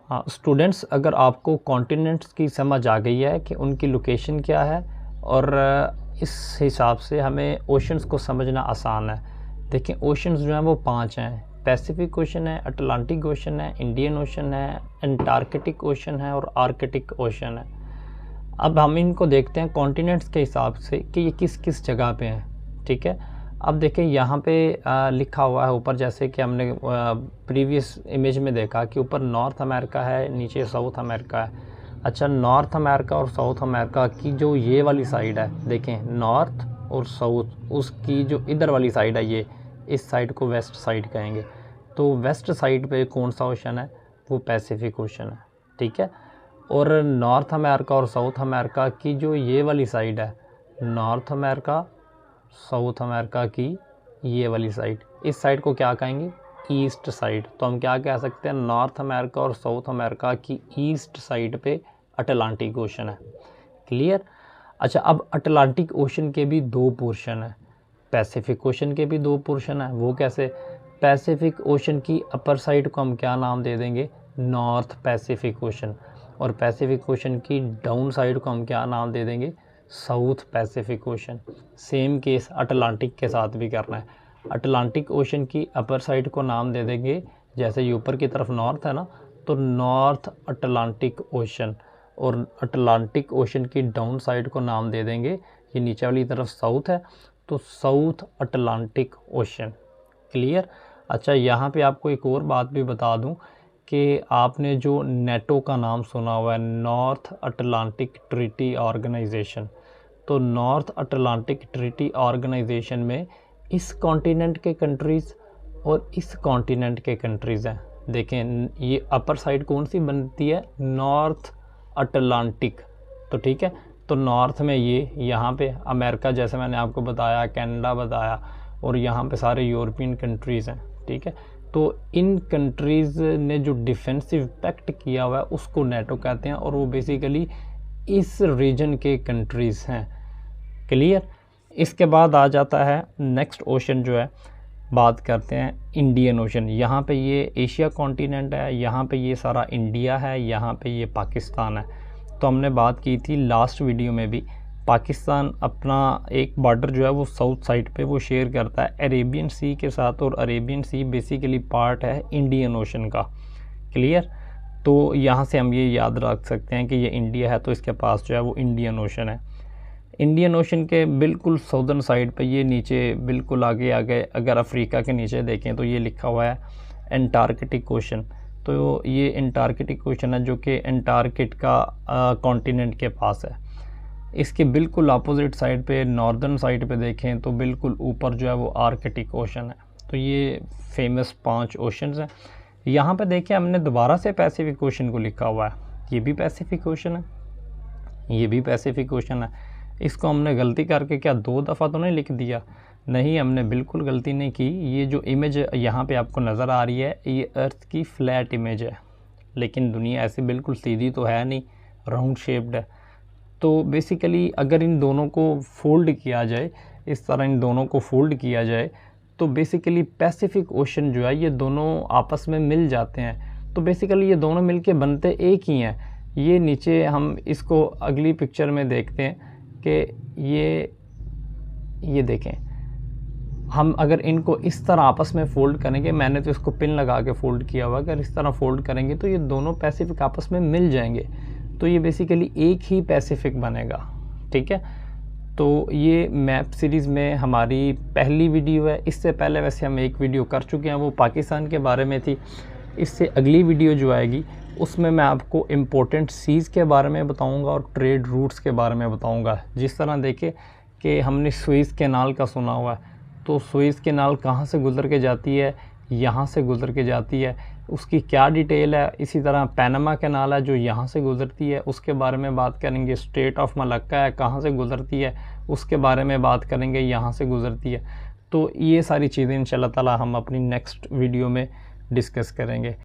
हाँ स्टूडेंट्स, अगर आपको कॉन्टिनेंट्स की समझ आ गई है कि उनकी लोकेशन क्या है और इस हिसाब से हमें ओशंस को समझना आसान है। देखें ओशंस जो हैं वो 5 हैं। पैसिफिक ओशन है, अटलांटिक ओशन है, इंडियन ओशन है, एंटार्कटिक ओशन है और आर्कटिक ओशन है। अब हम इनको देखते हैं कॉन्टिनेंट्स के हिसाब से कि ये किस किस जगह पे हैं। ठीक है, अब देखें यहाँ पे लिखा हुआ है ऊपर, जैसे कि हमने प्रीवियस इमेज में देखा कि ऊपर नॉर्थ अमेरिका है, नीचे साउथ अमेरिका है। अच्छा, नॉर्थ अमेरिका और साउथ अमेरिका की जो ये वाली साइड है, देखें नॉर्थ और साउथ, उसकी जो इधर वाली साइड है, ये इस साइड को वेस्ट साइड कहेंगे। तो वेस्ट साइड पे कौन सा ओशन है? वो पैसिफिक ओशन है। ठीक है, और नॉर्थ अमेरिका और साउथ अमेरिका की जो ये वाली साइड है, नॉर्थ अमेरिका साउथ अमेरिका की ये वाली साइड, इस साइड को क्या कहेंगे? East side. तो हम क्या कह सकते हैं? नॉर्थ अमेरिका और साउथ अमेरिका की ईस्ट साइड पे अटलांटिक ओशन है। क्लियर? अच्छा, अब अटलांटिक ओशन के भी 2 पोर्शन है, पैसिफिक ओशन के भी 2 पोर्शन है। वो कैसे? पैसिफिक ओशन की अपर साइड को हम क्या नाम दे देंगे? North Pacific ocean. और पैसिफिक ओशन की डाउन साइड को हम क्या नाम दे देंगे? South Pacific ocean. Same case Atlantic के साथ भी करना है। अटलांटिक ओशन की अपर साइड को नाम दे देंगे, जैसे ऊपर की तरफ नॉर्थ है ना, तो नॉर्थ अटलांटिक ओशन। और अटलांटिक ओशन की डाउन साइड को नाम दे देंगे, ये नीचे वाली तरफ साउथ है, तो साउथ अटलांटिक ओशन। क्लियर? अच्छा, यहाँ पे आपको एक और बात भी बता दूँ कि आपने जो नेटो का नाम सुना हुआ है, नॉर्थ अटलांटिक ट्रीटी ऑर्गेनाइजेशन, तो नॉर्थ अटलांटिक ट्रीटी ऑर्गेनाइजेशन में इस कॉन्टिनेंट के कंट्रीज़ और इस कॉन्टिनेंट के कंट्रीज़ हैं। देखें ये अपर साइड कौन सी बनती है? North Atlantic. तो ठीक है, तो नॉर्थ में ये यहाँ पे अमेरिका, जैसे मैंने आपको बताया, कनाडा बताया, और यहाँ पे सारे यूरोपियन कंट्रीज़ हैं। ठीक है, तो इन कंट्रीज़ ने जो डिफेंसिव पैक्ट किया हुआ है उसको नेटो कहते हैं, और वो बेसिकली इस रीजन के कंट्रीज़ हैं। क्लियर? इसके बाद आ जाता है नेक्स्ट ओशन जो है, बात करते हैं इंडियन ओशन। यहाँ पे ये एशिया कॉन्टिनेंट है, यहाँ पे ये सारा इंडिया है, यहाँ पे ये पाकिस्तान है। तो हमने बात की थी लास्ट वीडियो में भी, पाकिस्तान अपना एक बॉर्डर जो है वो साउथ साइड पे वो शेयर करता है अरेबियन सी के साथ, और अरेबियन सी बेसिकली पार्ट है इंडियन ओशन का। क्लियर? तो यहाँ से हम ये याद रख सकते हैं कि ये इंडिया है, तो इसके पास जो है वो इंडियन ओशन है। इंडियन ओशन के बिल्कुल साउदर्न साइड पे ये नीचे बिल्कुल आगे अगर अफ्रीका के नीचे देखें तो ये लिखा हुआ है एंटार्कटिक ओशन। तो ये एंटार्कटिक ओशन है जो कि एंटार्कटिका कॉन्टिनेंट के पास है। इसके बिल्कुल अपोजिट साइड पे, नॉर्दर्न साइड पे देखें तो बिल्कुल ऊपर जो है वो आर्कटिक ओशन है। तो ये फेमस 5 ओशंस हैं। यहाँ पे देखिए हमने दोबारा से पैसिफिक ओशन को लिखा हुआ है, ये भी पैसिफिक ओशन है, ये भी पैसिफिक ओशन है। इसको हमने गलती करके क्या 2 दफ़ा तो नहीं लिख दिया? नहीं, हमने बिल्कुल गलती नहीं की। ये जो इमेज यहाँ पे आपको नज़र आ रही है, ये अर्थ की फ्लैट इमेज है, लेकिन दुनिया ऐसी बिल्कुल सीधी तो है नहीं, राउंड शेप्ड है। तो बेसिकली अगर इन दोनों को फोल्ड किया जाए, इस तरह इन दोनों को फोल्ड किया जाए, तो बेसिकली पैसिफिक ओशन जो है ये दोनों आपस में मिल जाते हैं। तो बेसिकली ये दोनों मिलके बनते एक ही हैं। ये नीचे हम इसको अगली पिक्चर में देखते हैं कि ये देखें, हम अगर इनको इस तरह आपस में फ़ोल्ड करेंगे, मैंने तो इसको पिन लगा के फ़ोल्ड किया हुआ, अगर इस तरह फ़ोल्ड करेंगे तो ये दोनों पैसिफिक आपस में मिल जाएंगे, तो ये बेसिकली एक ही पैसिफिक बनेगा। ठीक है, तो ये मैप सीरीज़ में हमारी पहली वीडियो है। इससे पहले वैसे हम एक वीडियो कर चुके हैं, वो पाकिस्तान के बारे में थी। इससे अगली वीडियो जो आएगी उसमें मैं आपको इम्पोर्टेंट सीज़ के बारे में बताऊंगा और ट्रेड रूट्स के बारे में बताऊंगा। जिस तरह देखें कि हमने सुएज़ कैनाल का सुना हुआ है, तो सुएज़ कैनाल कहाँ से गुज़र के जाती है? यहाँ से गुज़र के जाती है, उसकी क्या डिटेल है। इसी तरह पैनामा कैनाल है जो यहाँ से गुज़रती है, उसके बारे में बात करेंगे। स्ट्रेट ऑफ मलक्का है, कहाँ से गुज़रती है, उसके बारे में बात करेंगे, यहाँ से गुज़रती है। तो ये सारी चीज़ें इंशाल्लाह ताला हम अपनी नेक्स्ट वीडियो में डिस्कस करेंगे।